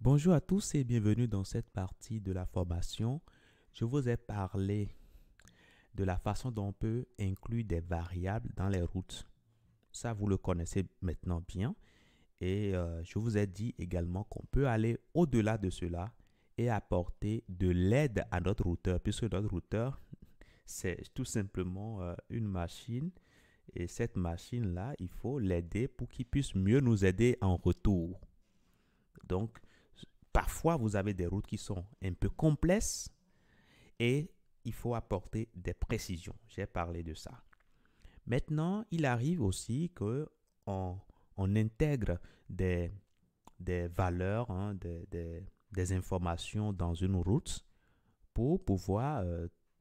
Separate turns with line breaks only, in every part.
Bonjour à tous et bienvenue dans cette partie de la formation. Je vous ai parlé de la façon dont on peut inclure des variables dans les routes. Ça, vous le connaissez maintenant bien. Et je vous ai dit également qu'on peut aller au-delà de cela et apporter de l'aide à notre routeur, puisque notre routeur, c'est tout simplement une machine. Et cette machine-là, il faut l'aider pour qu'il puisse mieux nous aider en retour. Donc, parfois, vous avez des routes qui sont un peu complexes et il faut apporter des précisions. J'ai parlé de ça. Maintenant, il arrive aussi que on intègre des, des valeurs, des informations dans une route pour pouvoir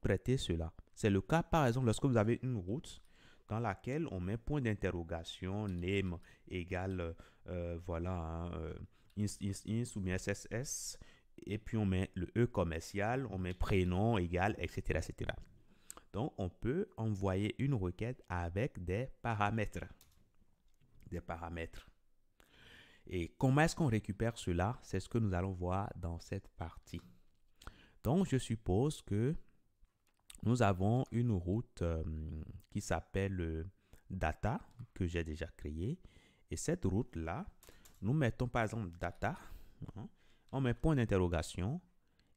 traiter cela. C'est le cas, par exemple, lorsque vous avez une route dans laquelle on met point d'interrogation, name égale, voilà, ins ou bien SSS, et puis on met le E commercial, on met prénom égal, etc., etc. Donc, on peut envoyer une requête avec des paramètres. Des paramètres. Et comment est-ce qu'on récupère cela? C'est ce que nous allons voir dans cette partie. Donc, je suppose que nous avons une route qui s'appelle data, que j'ai déjà créée. Et cette route-là, nous mettons par exemple data, hein, on met point d'interrogation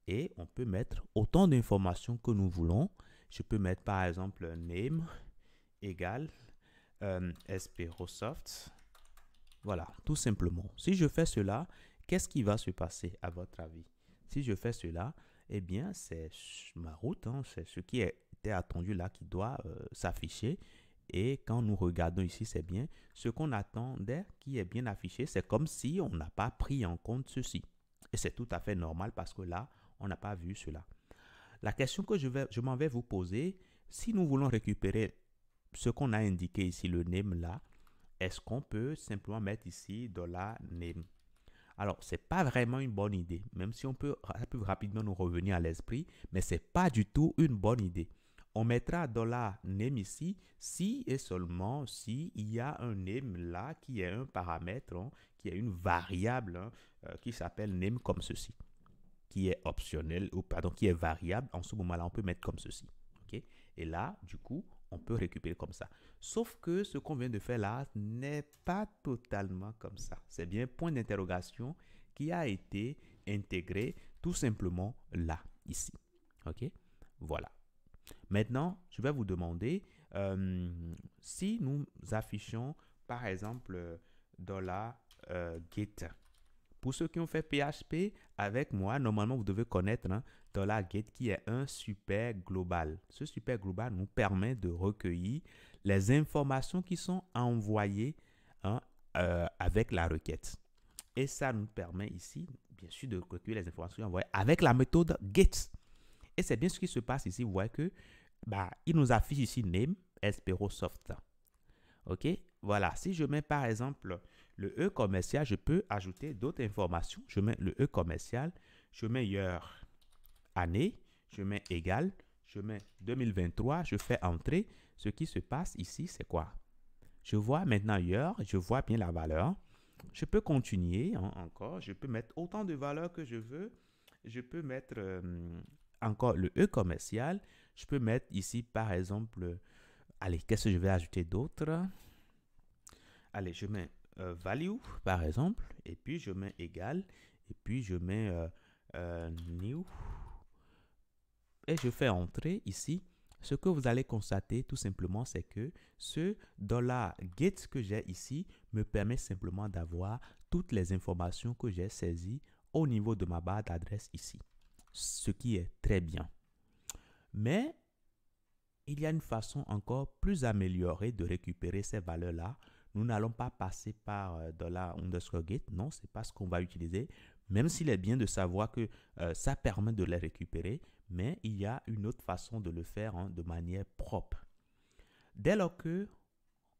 et on peut mettre autant d'informations que nous voulons. Je peux mettre par exemple name égale Esperosoft. Voilà, tout simplement. Si je fais cela, qu'est-ce qui va se passer à votre avis? Si je fais cela, eh bien, c'est ma route, hein, c'est ce qui était attendu là qui doit s'afficher. Et quand nous regardons ici, c'est bien ce qu'on attendait qui est bien affiché. C'est comme si on n'a pas pris en compte ceci. Et c'est tout à fait normal parce que là, on n'a pas vu cela. La question que je m'en vais vous poser, si nous voulons récupérer ce qu'on a indiqué ici, le name là, est-ce qu'on peut simplement mettre ici $name? Alors, ce n'est pas vraiment une bonne idée, même si ça peut rapidement nous revenir à l'esprit, mais ce n'est pas du tout une bonne idée. On mettra $name ici si et seulement si il y a un name là qui est un paramètre, hein, qui est une variable hein, qui s'appelle name comme ceci, qui est optionnel, ou pardon, qui est variable. En ce moment-là, on peut mettre comme ceci. Okay? Et là, du coup, on peut récupérer comme ça. Sauf que ce qu'on vient de faire là n'est pas totalement comme ça. C'est bien point d'interrogation qui a été intégré tout simplement là, ici. OK? Voilà. Maintenant, je vais vous demander si nous affichons, par exemple, $get. Pour ceux qui ont fait PHP avec moi, normalement, vous devez connaître hein, $get qui est un super global. Ce super global nous permet de recueillir les informations qui sont envoyées hein, avec la requête. Et ça nous permet ici, bien sûr, de recueillir les informations envoyées avec la méthode get. Et c'est bien ce qui se passe ici. Vous voyez que il nous affiche ici name Esperosoft. OK? Voilà. Si je mets par exemple le E commercial, je peux ajouter d'autres informations. Je mets le E commercial, je mets year, année, je mets égal, je mets 2023, je fais entrer. Ce qui se passe ici, c'est quoi? Je vois maintenant year, je vois bien la valeur. Je peux continuer hein, encore, je peux mettre autant de valeurs que je veux. Je peux mettre encore le E commercial. Je peux mettre ici par exemple, allez, qu'est-ce que je vais ajouter d'autre? Allez, je mets value, par exemple, et puis je mets égal, et puis je mets new, et je fais entrer ici. Ce que vous allez constater tout simplement, c'est que ce $get que j'ai ici me permet simplement d'avoir toutes les informations que j'ai saisies au niveau de ma barre d'adresse ici, ce qui est très bien. Mais il y a une façon encore plus améliorée de récupérer ces valeurs-là. Nous n'allons pas passer par $_get, non, ce n'est pas ce qu'on va utiliser, même s'il est bien de savoir que ça permet de les récupérer, mais il y a une autre façon de le faire hein, de manière propre. Dès lors que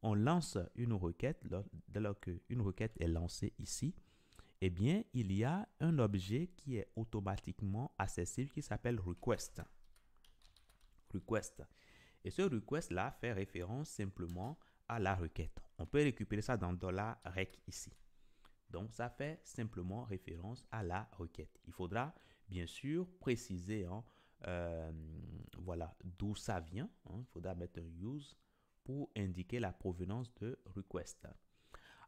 on lance une requête, dès lors qu'une requête est lancée ici, eh bien, il y a un objet qui est automatiquement accessible qui s'appelle request. Request. Et ce request-là fait référence simplement à la requête. On peut récupérer ça dans $rec ici. Donc, ça fait simplement référence à la requête. Il faudra bien sûr préciser voilà, d'où ça vient. Il faudra mettre un use pour indiquer la provenance de request.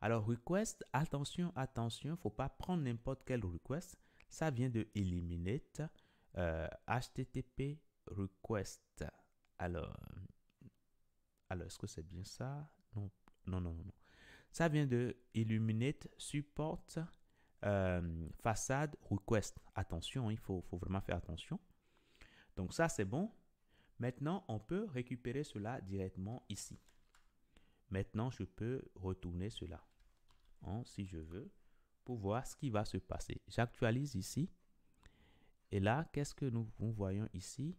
Alors, request, attention, attention, il ne faut pas prendre n'importe quel request. Ça vient de eliminate HTTP request. Alors est-ce que c'est bien ça? Non, non, non, non. Ça vient de Illuminate Support Facade Request. Attention, il faut vraiment faire attention. Donc ça, c'est bon. Maintenant, on peut récupérer cela directement ici. Maintenant, je peux retourner cela, si je veux, pour voir ce qui va se passer. J'actualise ici. Et là, qu'est-ce que nous voyons ici?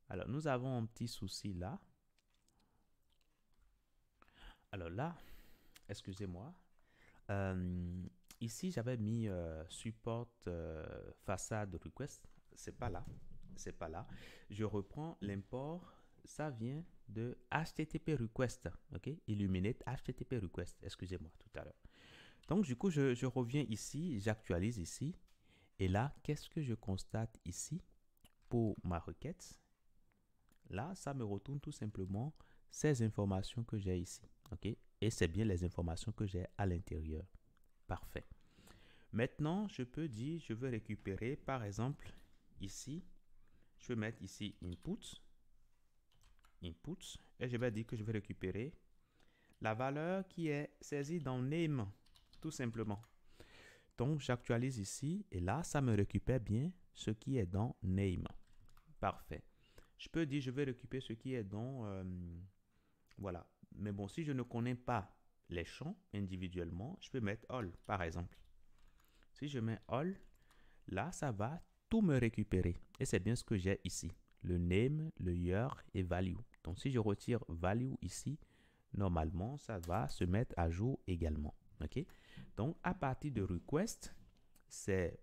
Alors, nous avons un petit souci là. Alors là, excusez-moi. Ici, j'avais mis support façade request. C'est pas là. C'est pas là. Je reprends l'import. Ça vient de HTTP request. OK? Illuminate HTTP request. Excusez-moi tout à l'heure. Donc, du coup, je reviens ici. J'actualise ici. Et là, qu'est-ce que je constate ici pour ma requête? Là, ça me retourne tout simplement ces informations que j'ai ici. OK? Et c'est bien les informations que j'ai à l'intérieur. Parfait. Maintenant, je peux dire, je veux récupérer, par exemple, ici, je vais mettre ici input, et je vais dire que je vais récupérer la valeur qui est saisie dans name, tout simplement. Donc, j'actualise ici, et là, ça me récupère bien ce qui est dans name. Parfait. Je peux dire, je vais récupérer ce qui est dans, voilà. Mais bon, si je ne connais pas les champs individuellement, je peux mettre all, par exemple. Si je mets all, là, ça va tout me récupérer. Et c'est bien ce que j'ai ici. Le name, le year et value. Donc, si je retire value ici, normalement, ça va se mettre à jour également. OK? Donc, à partir de request, c'est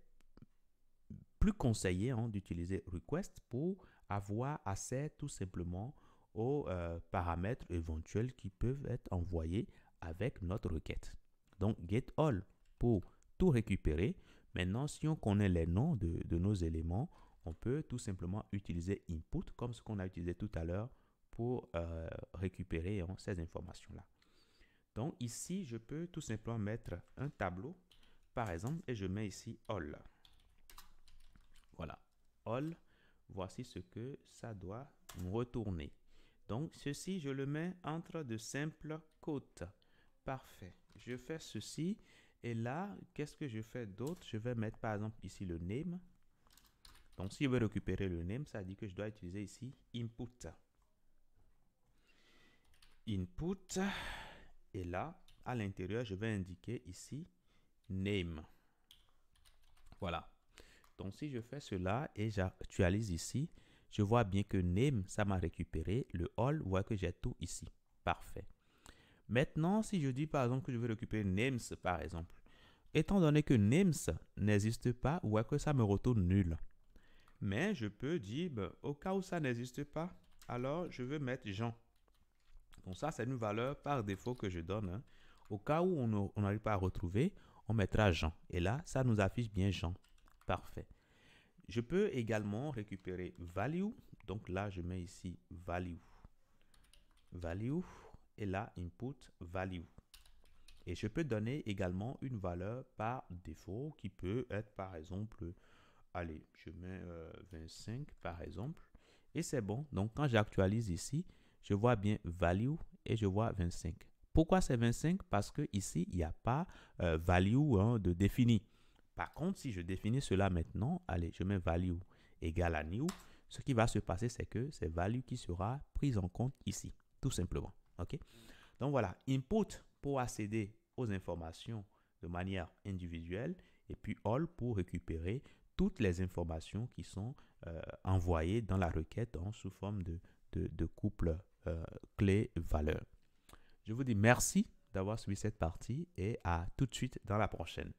plus conseillé d'utiliser request pour avoir accès tout simplement aux paramètres éventuels qui peuvent être envoyés avec notre requête. Donc, get all pour tout récupérer. Maintenant, si on connaît les noms de nos éléments, on peut tout simplement utiliser input comme ce qu'on a utilisé tout à l'heure pour récupérer ces informations-là. Donc, ici, je peux tout simplement mettre un tableau, par exemple, et je mets ici all. Voilà, all. Voici ce que ça doit nous retourner. Donc, ceci, je le mets entre de simples côtes. Parfait. Je fais ceci. Et là, qu'est-ce que je fais d'autre? Je vais mettre, par exemple, ici le name. Donc, si je veux récupérer le name, ça dit que je dois utiliser ici input. Input. Et là, à l'intérieur, je vais indiquer ici name. Voilà. Donc, si je fais cela et j'actualise ici, je vois bien que name, ça m'a récupéré. Le all, voit que j'ai tout ici. Parfait. Maintenant, si je dis par exemple que je veux récupérer names, par exemple, étant donné que names n'existe pas, voit que ça me retourne nul. Mais je peux dire, au cas où ça n'existe pas, alors je veux mettre Jean. Donc ça, c'est une valeur par défaut que je donne. Au cas où on n'arrive pas à retrouver, on mettra Jean. Et là, ça nous affiche bien Jean. Parfait. Je peux également récupérer value. Donc là, je mets ici value. Value. Et là, input value. Et je peux donner également une valeur par défaut qui peut être par exemple, allez, je mets 25 par exemple. Et c'est bon. Donc quand j'actualise ici, je vois bien value et je vois 25. Pourquoi c'est 25? Parce que ici, il n'y a pas value de défini. Par contre, si je définis cela maintenant, allez, je mets value égale à new, ce qui va se passer, c'est que c'est value qui sera prise en compte ici, tout simplement. OK? Donc voilà, input pour accéder aux informations de manière individuelle et puis all pour récupérer toutes les informations qui sont envoyées dans la requête sous forme de couple clé-valeur. Je vous dis merci d'avoir suivi cette partie et à tout de suite dans la prochaine.